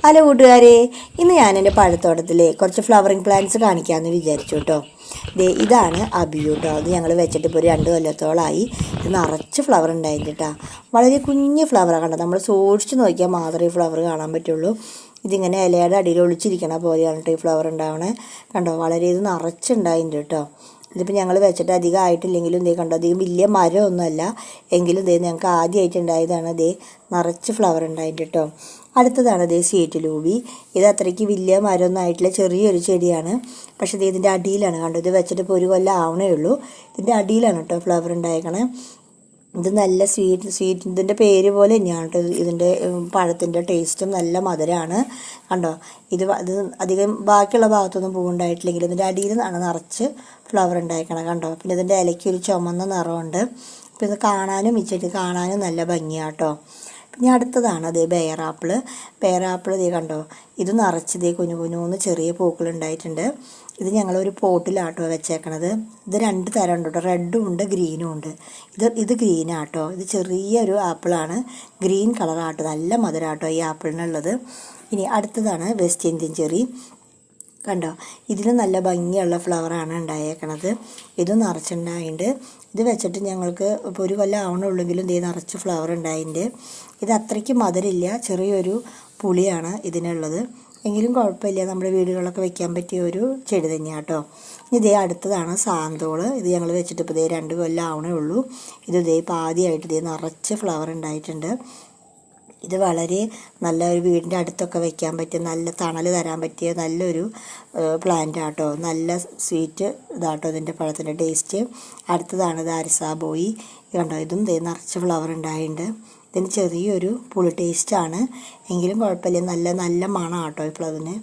Hello കൂട്ടുകാരെ, ഇന്ന് ഞാൻ എൻ്റെ പഴത്തോട്ടത്തിലെ കുറച്ച് ഫ്ലവറിങ് പ്ലാന്റ്സ് കാണിക്കാമെന്ന് വിചാരിച്ചു കേട്ടോ. ഇതാണ് അബിയു കേട്ടോ. അത് ഞങ്ങൾ വെച്ചിട്ട് ഇപ്പോൾ ഒരു 2 കൊല്ലത്തോളമായി. ഇത് നിറച്ച് ഫ്ലവർ ഉണ്ടായിരുന്നു കേട്ടോ. വളരെ കുഞ്ഞ് ഫ്ലവറാണ് കണ്ടോ. നമ്മൾ സൂക്ഷിച്ച് നോക്കിയാൽ മാത്രമേ ഈ ഫ്ലവർ കാണാൻ പറ്റുള്ളൂ. ഇതിങ്ങനെ ഇലയുടെ അടിയിൽ ഒളിച്ചിരിക്കണ പോലെയാണ് കേട്ടോ ഈ ഫ്ലവർ ഉണ്ടാവണേ. കണ്ടോ, വളരെ ഇത് നിറച്ചുണ്ടായിട്ടുണ്ട് കേട്ടോ. ഇതിപ്പോൾ ഞങ്ങൾ വെച്ചിട്ട് അധികം ആയിട്ടില്ലെങ്കിലും ഇതേ കണ്ടോ, അധികം വലിയ മരമൊന്നുമല്ല എങ്കിലും ഇതേ ഞങ്ങൾക്ക് ആദ്യമായിട്ട് ഉണ്ടായതാണ്. ഇതേ നിറച്ച് ഫ്ലവർ ഉണ്ടായിട്ട് കേട്ടോ. അടുത്തതാണ് ഇതേ സ്വീറ്റ് ലൂബി. ഇത് അത്രയ്ക്ക് വലിയ മരമൊന്നും ആയിട്ടില്ല, ചെറിയൊരു ചെടിയാണ്. പക്ഷേ ഇത് ഇതിൻ്റെ അടിയിലാണ് കണ്ടോ. ഇത് വെച്ചിട്ട് ഇപ്പോൾ ഒരു കൊല്ലം ആവണേ ഉള്ളൂ. ഇതിൻ്റെ അടിയിലാണ് കേട്ടോ ഫ്ലവർ ഉണ്ടായേക്കണേ. ഇത് നല്ല സ്വീറ്റ് ഇതിൻ്റെ പേര് പോലെ തന്നെയാണ് കേട്ടോ. ഇതിൻ്റെ പഴത്തിൻ്റെ ടേസ്റ്റും നല്ല മധുരമാണ് കണ്ടോ. ഇത് അധികം ബാക്കിയുള്ള ഭാഗത്തൊന്നും പൂവുണ്ടായിട്ടില്ലെങ്കിലും ഇതിൻ്റെ അടിയിൽ നിന്നാണ് നിറച്ച് ഫ്ലവർ ഉണ്ടായിരിക്കണം കണ്ടോ. പിന്നെ ഇതിൻ്റെ ഇലയ്ക്ക് ഒരു ചുമന്ന നിറമുണ്ട്. അപ്പോൾ ഇത് കാണാനും ഈ ചെടി കാണാനും നല്ല ഭംഗിയാണ് കേട്ടോ. പിന്നെ അടുത്തതാണ് അതേ പേരാപ്പിള്. ഇതേ കണ്ടോ, ഇത് നിറച്ച് ഇതേ കുഞ്ഞു ചെറിയ പൂക്കൾ ഉണ്ടായിട്ടുണ്ട്. ഇത് ഞങ്ങളൊരു പോട്ടിലാട്ടോ വെച്ചേക്കണത്. ഇത് 2 തരം ഉണ്ട് കേട്ടോ, റെഡും ഉണ്ട് ഗ്രീനും ഉണ്ട്. ഇത് ഗ്രീനാട്ടോ. ഇത് ചെറിയൊരു ആപ്പിളാണ്, ഗ്രീൻ കളറാട്ടോ. നല്ല മധുരമാട്ടോ ഈ ആപ്പിളിനുള്ളത്. ഇനി അടുത്തതാണ് വെസ്റ്റ് ഇന്ത്യൻ ചെറി കണ്ടോ. ഇതിൽ നല്ല ഭംഗിയുള്ള ഫ്ലവറാണ് ഉണ്ടായേക്കണത്. ഇതും നിറച്ചുണ്ടായിട്ടുണ്ട്. ഇത് വെച്ചിട്ട് ഞങ്ങൾക്ക് ഇപ്പോൾ ഒരു കൊല്ലം ആവണുള്ളെങ്കിലും ഇത് നിറച്ച് ഫ്ലവർ ഉണ്ടായിട്ടുണ്ട്. ഇത് അത്രയ്ക്ക് മധുരമില്ല, ചെറിയൊരു പുളിയാണ് ഇതിനുള്ളത്. എങ്കിലും കുഴപ്പമില്ല, നമ്മുടെ വീടുകളിലൊക്കെ വെക്കാൻ പറ്റിയ ഒരു ചെടി തന്നെയാണ് കേട്ടോ. ഇതേ അടുത്തതാണ് സാന്തോള്. ഇത് ഞങ്ങൾ വെച്ചിട്ട് ഇപ്പോൾ 2 കൊല്ലം ആവണേ ഉള്ളൂ. ഇത് പാതിയായിട്ട് നിറച്ച് ഫ്ലവർ ഉണ്ടായിട്ടുണ്ട്. ഇത് വളരെ നല്ല ഒരു വീടിൻ്റെ അടുത്തൊക്കെ വെക്കാൻ പറ്റിയ, നല്ല തണൽ തരാൻ പറ്റിയ നല്ലൊരു പ്ലാന്റ് ആട്ടോ. നല്ല സ്വീറ്റ് ഇതാട്ടോ ഇതിൻ്റെ പഴത്തിൻ്റെ ടേസ്റ്റ്. അടുത്തതാണ് ഇത് അരിസാബോയി കണ്ടോ. ഇതും നിറച്ച് ഫ്ലവർ ഉണ്ടായിട്ടുണ്ട്. ഇതിന് ചെറിയൊരു പുളി ടേസ്റ്റാണ് എങ്കിലും കുഴപ്പമില്ല, നല്ല മണം ആട്ടോ ഈ ഫ്ലവറിന്.